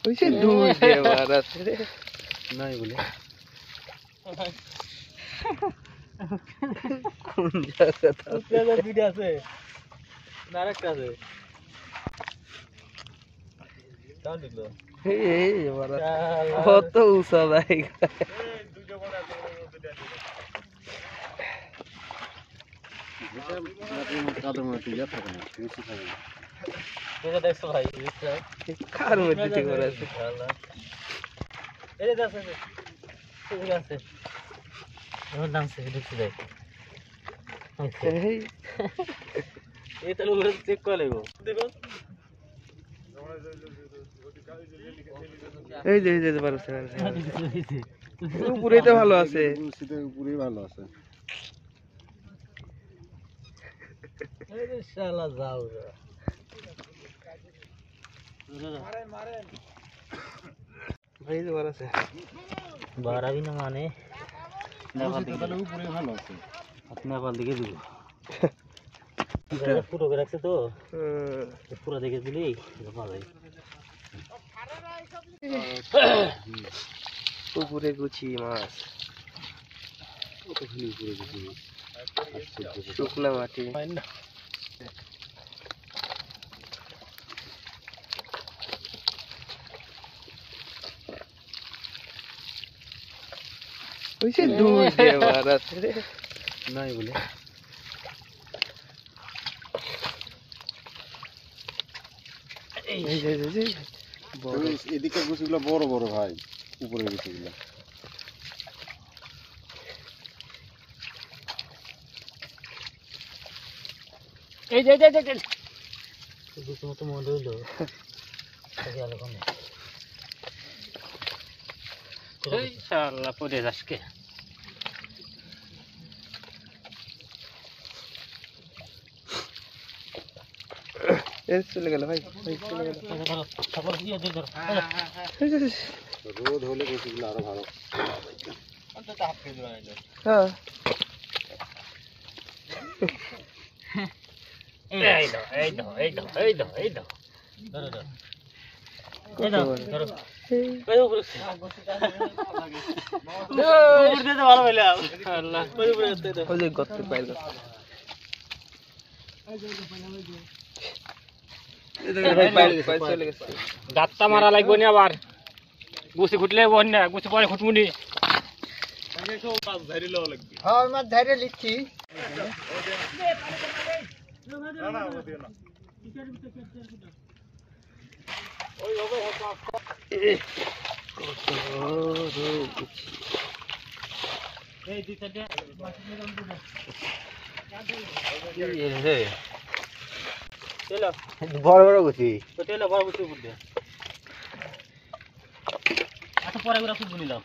ওই যে দুই দেবার আছে রে নাই বলে কোন জায়গাটা আছে দুইটা আছে না আরেকটা আছে কাউন্ট দিলো এই এবার কত উঁচা জায়গা দুইটা বড় আছে দুইটা এটা কাদের মধ্যে ইয়া থাকে না বেশি থাকে না এটা দেখছো ভাই কার মধ্যে ঠিক করে আছে এই যে আছে ঠিক আছে ওর নাম সে দেখতে দেখ এই তাহলে ওরা চেক করে নেব দেখো এই যে পারছে উপরেই তো ভালো আছে উপরেই ভালো আছে এই রে শালা যাও মারেন ভাই যে বার আছে বাড়াবি না মানে তাহলে উপরে ভালো আছে আপনি আবার দিকে দিব পুরো করে রাখছে তো পুরো দেখে দিলেই পাওয়া যায় উপরে গুছি মাছ উপরে গুছি শুকনা মাটি ওই যে দুই দেবার আছে রে নাই বলে এদিকে গুছিগুলো বড় বড় ভাই উপরে গুছিগুলো এই যে গুছি মতো মনে হইলো ইনশাআল্লাহ পড়ে যাসকে চলে গেল ভাই চলে গেল রোদ হলে গুছিগুলো আরো ভালো হ্যাঁ গাত্তা মারা লাগবে না আবার গুছি খুটলে বন্যা গুছি পরে খুটমুনি হ্যাঁ মাছ ধরে লিখছি বড় বড় গুছি বড় গুছি বুঝতে আচ্ছা পরে খুব বুনি দাও